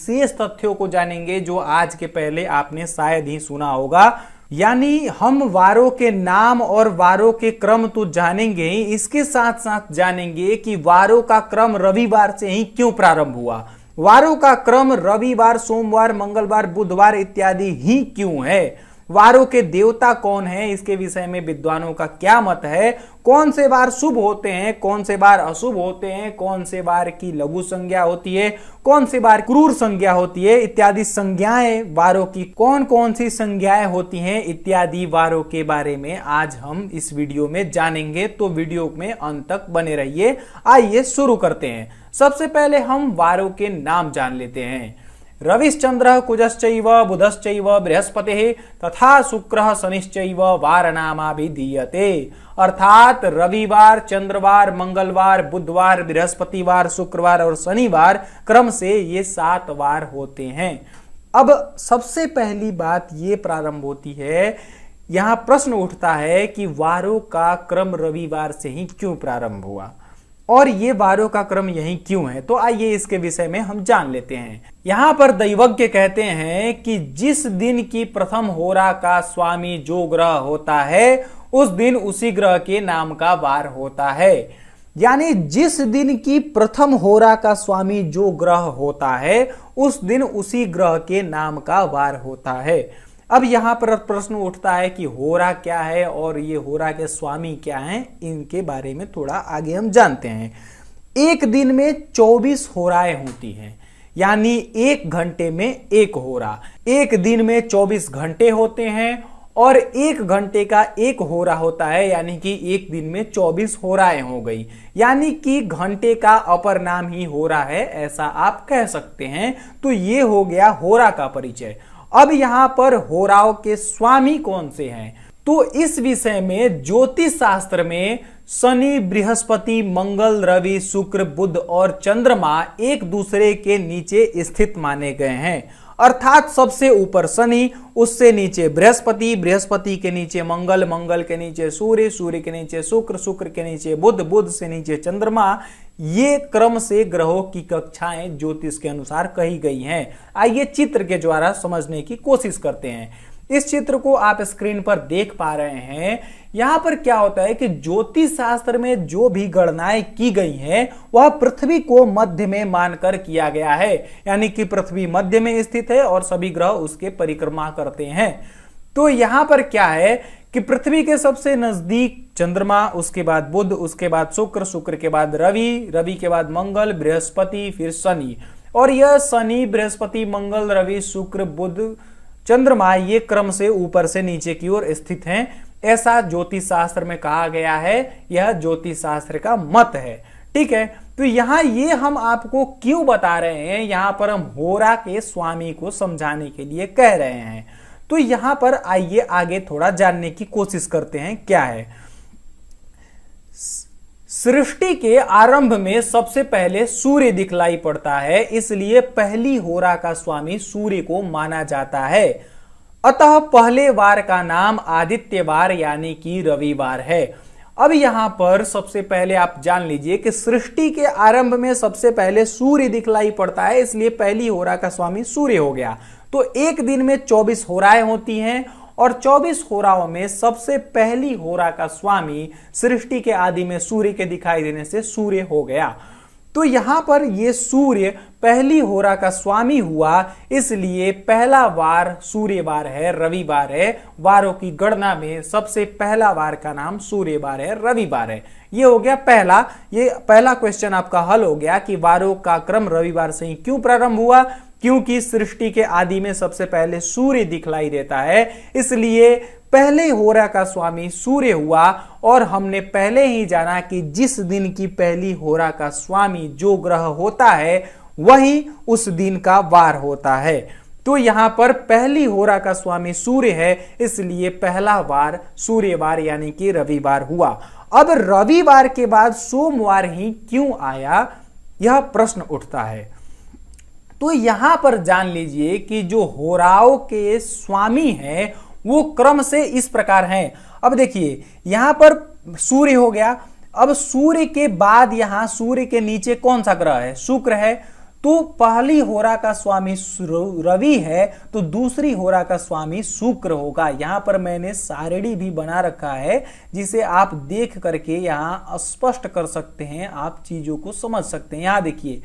विशेष तथ्यों को जानेंगे जो आज के पहले आपने शायद ही सुना होगा। यानी हम वारों के नाम और वारों के क्रम तो जानेंगे ही, इसके साथ साथ जानेंगे कि वारों का क्रम रविवार से ही क्यों प्रारंभ हुआ, वारों का क्रम रविवार, सोमवार, मंगलवार, बुधवार इत्यादि ही क्यों है, वारों के देवता कौन है, इसके विषय में विद्वानों का क्या मत है, कौन से वार शुभ होते हैं, कौन से वार अशुभ होते हैं, कौन से वार की लघु संज्ञा होती है, कौन से वार क्रूर संज्ञा होती है इत्यादि संज्ञाएं, वारों की कौन कौन सी संज्ञाएं होती हैं इत्यादि वारों के बारे में आज हम इस वीडियो में जानेंगे। तो वीडियो में अंत तक बने रहिए। आइए शुरू करते हैं। सबसे पहले हम वारों के नाम जान लेते हैं। रविश्चंद्र कुजश्चैव बुधश्चैव बृहस्पतिः तथा शुक्रः शनिश्चैव वारनामाभिधीयते। अर्थात रविवार, चंद्रवार, मंगलवार, बुधवार, बृहस्पतिवार, शुक्रवार और शनिवार क्रम से ये 7 वार होते हैं। अब सबसे पहली बात ये प्रारंभ होती है, यहां प्रश्न उठता है कि वारों का क्रम रविवार से ही क्यों प्रारंभ हुआ और ये वारों का क्रम यही क्यों है। तो आइए इसके विषय में हम जान लेते हैं। यहां पर दैवज्ञ कहते हैं कि जिस दिन की प्रथम होरा का स्वामी जो ग्रह होता है उस दिन उसी ग्रह के नाम का वार होता है। यानी जिस दिन की प्रथम होरा का स्वामी जो ग्रह होता है उस दिन उसी ग्रह के नाम का वार होता है। अब यहां पर प्रश्न उठता है कि होरा क्या है और ये होरा के स्वामी क्या हैं, इनके बारे में थोड़ा आगे हम जानते हैं। एक दिन में 24 होराएं होती हैं, यानी 1 घंटे में 1 होरा। एक दिन में 24 घंटे होते हैं और 1 घंटे का 1 होरा होता है, यानी कि एक दिन में 24 होराएं हो गई। यानी कि घंटे का अपर नाम ही होरा है, ऐसा आप कह सकते हैं। तो ये हो गया होरा का परिचय। अब यहां पर होराओं के स्वामी कौन से हैं, तो इस विषय में ज्योतिष शास्त्र में शनि, बृहस्पति, मंगल, रवि, शुक्र, बुध और चंद्रमा एक दूसरे के नीचे स्थित माने गए हैं। अर्थात सबसे ऊपर शनि, उससे नीचे बृहस्पति, बृहस्पति के नीचे मंगल, मंगल के नीचे सूर्य, सूर्य के नीचे शुक्र, शुक्र के नीचे बुध, बुध से नीचे चंद्रमा। ये क्रम से ग्रहों की कक्षाएं ज्योतिष के अनुसार कही गई हैं। आइए चित्र के द्वारा समझने की कोशिश करते हैं। इस चित्र को आप स्क्रीन पर देख पा रहे हैं। यहां पर क्या होता है कि ज्योतिष शास्त्र में जो भी गणनाएं की गई हैं वह पृथ्वी को मध्य में मानकर किया गया है। यानी कि पृथ्वी मध्य में स्थित है और सभी ग्रह उसके परिक्रमा करते हैं। तो यहां पर क्या है कि पृथ्वी के सबसे नजदीक चंद्रमा, उसके बाद बुध, उसके बाद शुक्र, शुक्र के बाद रवि, रवि के बाद मंगल, बृहस्पति, फिर शनि। और यह शनि, बृहस्पति, मंगल, रवि, शुक्र, बुध, चंद्रमा ये क्रम से ऊपर से नीचे की ओर स्थित हैं, ऐसा ज्योतिष शास्त्र में कहा गया है। यह ज्योतिष शास्त्र का मत है। ठीक है, तो यहां ये हम आपको क्यों बता रहे हैं, यहां पर हम होरा के स्वामी को समझाने के लिए कह रहे हैं। तो यहां पर आइए आगे थोड़ा जानने की कोशिश करते हैं क्या है। सृष्टि के आरंभ में सबसे पहले सूर्य दिखलाई पड़ता है, इसलिए पहली होरा का स्वामी सूर्य को माना जाता है। अतः पहले वार का नाम आदित्यवार यानी कि रविवार है। अब यहां पर सबसे पहले आप जान लीजिए कि सृष्टि के आरंभ में सबसे पहले सूर्य दिखलाई पड़ता है, इसलिए पहली होरा का स्वामी सूर्य हो गया। तो एक दिन में 24 होराएं होती हैं और 24 होराओं में सबसे पहली होरा का स्वामी सृष्टि के आदि में सूर्य के दिखाई देने से सूर्य हो गया। तो यहां पर ये सूर्य पहली होरा का स्वामी हुआ, इसलिए पहला वार सूर्यवार है, रविवार है। वारों की गणना में सबसे पहला वार का नाम सूर्यवार है, रविवार है। ये हो गया पहला, ये पहला क्वेश्चन आपका हल हो गया कि वारों का क्रम रविवार से ही क्यों प्रारंभ हुआ। क्योंकि सृष्टि के आदि में सबसे पहले सूर्य दिखलाई देता है, इसलिए पहले होरा का स्वामी सूर्य हुआ। और हमने पहले ही जाना कि जिस दिन की पहली होरा का स्वामी जो ग्रह होता है वही उस दिन का वार होता है। तो यहां पर पहली होरा का स्वामी सूर्य है, इसलिए पहला वार सूर्यवार यानी कि रविवार हुआ। अब रविवार के बाद सोमवार ही क्यों आया, यह प्रश्न उठता है। तो यहां पर जान लीजिए कि जो होराओं के स्वामी हैं वो क्रम से इस प्रकार हैं। अब देखिए यहां पर सूर्य हो गया। अब सूर्य के बाद यहां सूर्य के नीचे कौन सा ग्रह है, शुक्र है। तो पहली होरा का स्वामी रवि है तो दूसरी होरा का स्वामी शुक्र होगा। यहां पर मैंने सारणी भी बना रखा है जिसे आप देख करके यहां स्पष्ट कर सकते हैं, आप चीजों को समझ सकते हैं। यहां देखिए,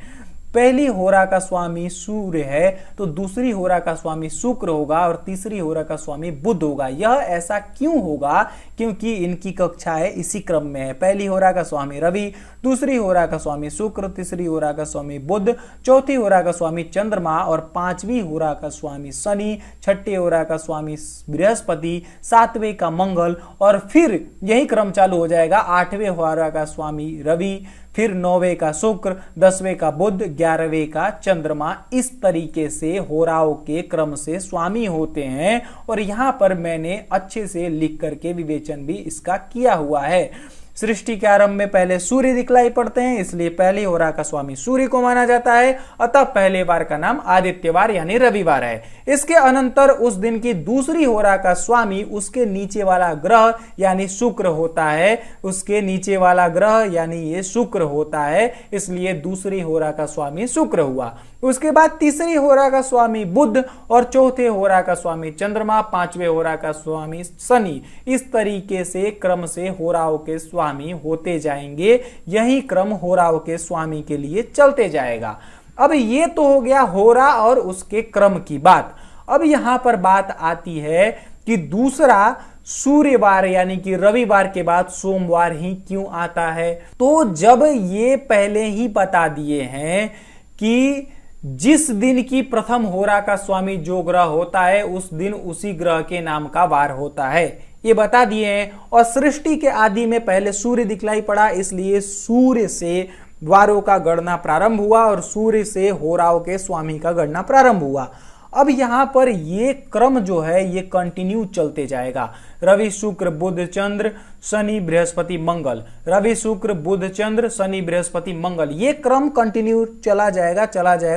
पहली होरा का स्वामी सूर्य है तो दूसरी होरा का स्वामी शुक्र होगा और तीसरी होरा का स्वामी बुध होगा। यह ऐसा क्यों होगा? क्योंकि इनकी कक्षाएं इसी क्रम में है। पहली होरा का स्वामी रवि, दूसरी होरा का स्वामी शुक्र, तीसरी होरा का स्वामी बुध, चौथी होरा का स्वामी चंद्रमा और पांचवी होरा का स्वामी शनि, छठी होरा का स्वामी बृहस्पति, सातवें का मंगल और फिर यही क्रम चालू हो जाएगा। आठवें होरा का स्वामी रवि, फिर 9वें का शुक्र, 10वें का बुध, 11वें का चंद्रमा। इस तरीके से होराओं के क्रम से स्वामी होते हैं और यहां पर मैंने अच्छे से लिख करके विवेचन भी इसका किया हुआ है। सृष्टि के आरंभ में पहले सूर्य दिखलाई पड़ते हैं, इसलिए पहली होरा का स्वामी सूर्य को माना जाता है, अतः पहले वार का नाम आदित्यवार यानी रविवार है। इसके अनंतर उस दिन की दूसरी होरा का स्वामी उसके नीचे वाला ग्रह यानी शुक्र होता है, उसके नीचे वाला ग्रह यानी ये शुक्र होता है, इसलिए दूसरी होरा का स्वामी शुक्र हुआ। उसके बाद तीसरी होरा का स्वामी बुध और चौथे होरा का स्वामी चंद्रमा, पांचवें होरा का स्वामी शनि। इस तरीके से क्रम से होराओं के स्वामी होते जाएंगे। यही क्रम होराओं के स्वामी के लिए चलते जाएगा। अब ये तो हो गया होरा और उसके क्रम की बात। अब यहां पर बात आती है कि दूसरा सूर्यवार यानी कि रविवार के बाद सोमवार ही क्यों आता है। तो जब ये पहले ही बता दिए हैं कि जिस दिन की प्रथम होरा का स्वामी जो ग्रह होता है उस दिन उसी ग्रह के नाम का वार होता है, ये बता दिए हैं। और सृष्टि के आदि में पहले सूर्य दिखलाई पड़ा, इसलिए सूर्य से वारों का गणना प्रारंभ हुआ और सूर्य से होराओं के स्वामी का गणना प्रारंभ हुआ। अब यहां पर ये क्रम जो है ये कंटिन्यू चलते जाएगा। रवि शुक्र बुध चंद्र शनि बृहस्पति मंगल, रवि शुक्र बुध चंद्र शनि बृहस्पति मंगल, ये क्रम कंटिन्यू चला जाएगा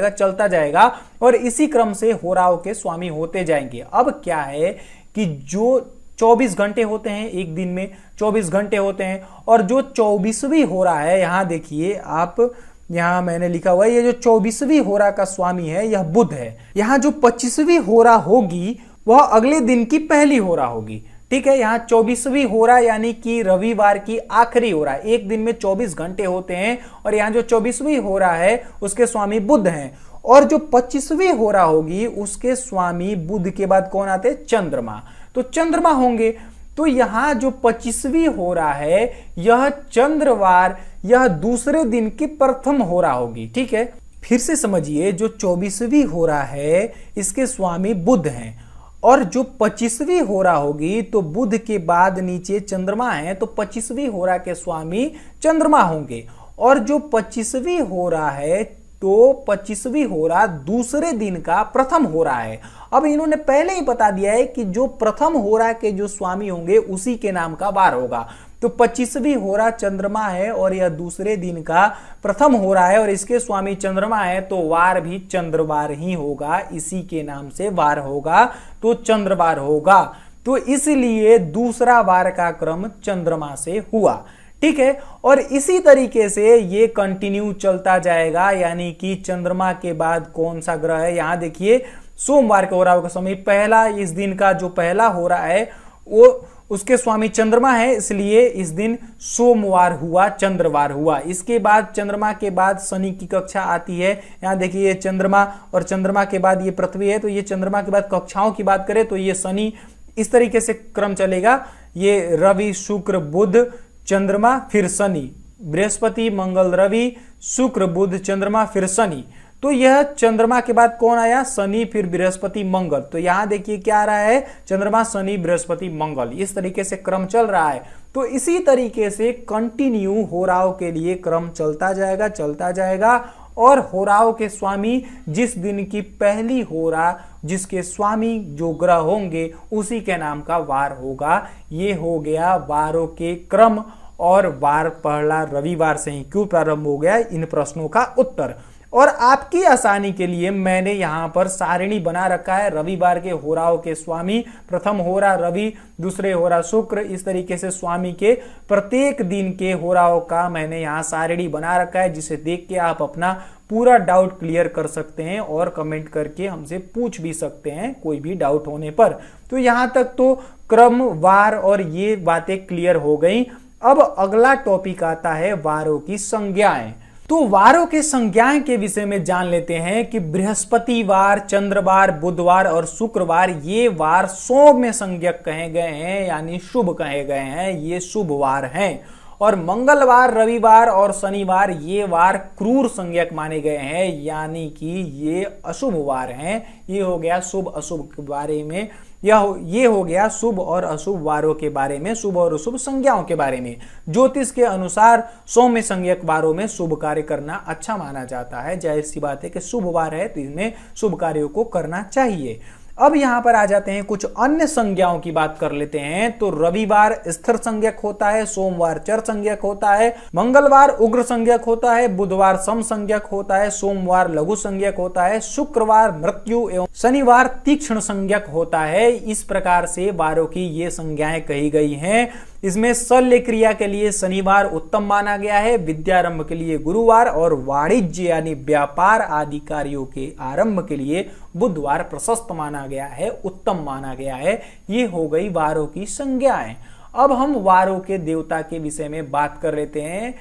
चलता जाएगा और इसी क्रम से होराओं के स्वामी होते जाएंगे। अब क्या है कि जो 24 घंटे होते हैं एक दिन में, 24 घंटे होते हैं और जो 24वीं होरा है, यहां देखिए आप, यहां मैंने लिखा हुआ है ये जो 24वीं होरा का स्वामी है यह बुध है। यहां जो 25वीं होरा होगी वह अगले दिन की पहली होरा होगी। ठीक है, यहाँ 24वीं होरा यानी कि रविवार की आखिरी होरा। एक दिन में 24 घंटे होते हैं और यहाँ जो 24वीं होरा है उसके स्वामी बुध हैं और जो 25वीं होरा होगी उसके स्वामी बुध के बाद कौन आते हैं? चंद्रमा। तो चंद्रमा होंगे। तो यहां जो 25वीं होरा है यह चंद्रवार, यह दूसरे दिन की प्रथम होरा होगी। ठीक है, फिर से समझिए, जो 24वीं होरा है इसके स्वामी बुध हैं और जो 25वीं होरा होगी तो बुध के बाद नीचे चंद्रमा है, तो 25वीं होरा के स्वामी चंद्रमा होंगे। और जो 25वीं होरा है तो 25वीं होरा दूसरे दिन का प्रथम होरा है। अब इन्होंने पहले ही बता दिया है कि जो प्रथम होरा के जो स्वामी होंगे उसी के नाम का वार होगा। तो 25वीं होरा चंद्रमा है और यह दूसरे दिन का प्रथम होरा है और इसके स्वामी चंद्रमा है, तो वार भी चंद्रवार ही होगा, इसी के नाम से वार होगा, तो चंद्रवार होगा। तो इसलिए दूसरा वार का क्रम चंद्रमा से हुआ। ठीक है, और इसी तरीके से ये कंटिन्यू चलता जाएगा, यानी कि चंद्रमा के बाद कौन सा ग्रह है? यहां देखिए, सोमवार के होराओं का स्वामी पहला, इस दिन का जो पहला हो रहा है वो उसके स्वामी चंद्रमा है, इसलिए इस दिन सोमवार हुआ, चंद्रवार हुआ। इसके बाद चंद्रमा के बाद शनि की कक्षा आती है। यहाँ देखिए ये चंद्रमा और चंद्रमा के बाद ये पृथ्वी है, तो ये चंद्रमा के बाद कक्षाओं की बात करें तो ये शनि, इस तरीके से क्रम चलेगा। ये रवि शुक्र बुध चंद्रमा फिर शनि, बृहस्पति मंगल रवि शुक्र बुध चंद्रमा फिर शनि। तो यह चंद्रमा के बाद कौन आया? शनि फिर बृहस्पति मंगल। तो यहां देखिए क्या आ रहा है? चंद्रमा शनि बृहस्पति मंगल, इस तरीके से क्रम चल रहा है। तो इसी तरीके से कंटिन्यू होराओं के लिए क्रम चलता जाएगा और होराओं के स्वामी जिस दिन की पहली होरा जिसके स्वामी जो ग्रह होंगे उसी के नाम का वार होगा। ये हो गया वारों के क्रम और वार पहला रविवार से ही क्यों प्रारंभ हो गया, इन प्रश्नों का उत्तर। और आपकी आसानी के लिए मैंने यहाँ पर सारिणी बना रखा है। रविवार के होराओं के स्वामी, प्रथम होरा रवि, दूसरे होरा शुक्र, इस तरीके से स्वामी के प्रत्येक दिन के होराओं का मैंने यहाँ सारिणी बना रखा है, जिसे देख के आप अपना पूरा डाउट क्लियर कर सकते हैं और कमेंट करके हमसे पूछ भी सकते हैं कोई भी डाउट होने पर। तो यहाँ तक तो क्रम, वार और ये बातें क्लियर हो गई। अब अगला टॉपिक आता है वारों की संज्ञाएं। तो वारों के संज्ञाएं के विषय में जान लेते हैं कि बृहस्पतिवार, चंद्रवार, बुधवार और शुक्रवार ये वार सौम्य संज्ञक कहे गए हैं, यानी शुभ कहे गए हैं, ये शुभ वार हैं। और मंगलवार, रविवार और शनिवार ये वार क्रूर संज्ञक माने गए हैं, यानी कि ये अशुभ वार हैं। ये हो गया शुभ अशुभ के बारे में, ये हो गया शुभ और अशुभ वारों के बारे में, शुभ और अशुभ संज्ञाओं के बारे में। ज्योतिष के अनुसार सौम्य संज्ञक वारों में शुभ कार्य करना अच्छा माना जाता है। जाहिर सी बात है कि शुभ वार है तो इसमें शुभ कार्यों को करना चाहिए। अब यहां पर आ जाते हैं, कुछ अन्य संज्ञाओं की बात कर लेते हैं। तो रविवार स्थिर संज्ञक होता है, सोमवार चर संज्ञक होता है, मंगलवार उग्र संज्ञक होता है, बुधवार सम संज्ञक होता है, सोमवार लघु संज्ञक होता है, शुक्रवार मृत्यु एवं शनिवार तीक्ष्ण संज्ञक होता है। इस प्रकार से वारों की ये संज्ञाएं कही गई हैं। इसमें शल्य क्रिया के लिए शनिवार उत्तम माना गया है, विद्यारंभ के लिए गुरुवार और वाणिज्य यानी व्यापार आदि कार्यों के आरंभ के लिए बुधवार प्रशस्त माना गया है, उत्तम माना गया है। ये हो गई वारों की संज्ञाएं। अब हम वारों के देवता के विषय में बात कर लेते हैं।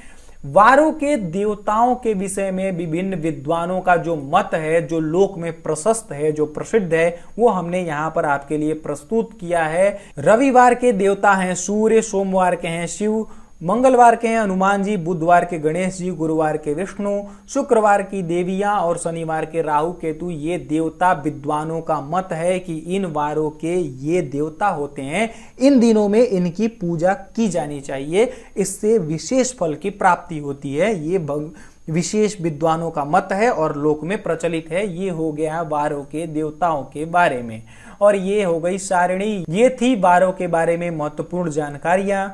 वारों के देवताओं के विषय में विभिन्न विद्वानों का जो मत है, जो लोक में प्रशस्त है, जो प्रसिद्ध है, वो हमने यहाँ पर आपके लिए प्रस्तुत किया है। रविवार के देवता हैं सूर्य, सोमवार के हैं शिव, मंगलवार के हैं हनुमान जी, बुधवार के गणेश जी, गुरुवार के विष्णु, शुक्रवार की देवियां और शनिवार के राहु केतु। ये देवता विद्वानों का मत है कि इन वारों के ये देवता होते हैं, इन दिनों में इनकी पूजा की जानी चाहिए, इससे विशेष फल की प्राप्ति होती है। ये विशेष विद्वानों का मत है और लोक में प्रचलित है। ये हो गया वारों के देवताओं के बारे में, और ये हो गई सारिणी। ये थी वारों के बारे में महत्वपूर्ण जानकारियां।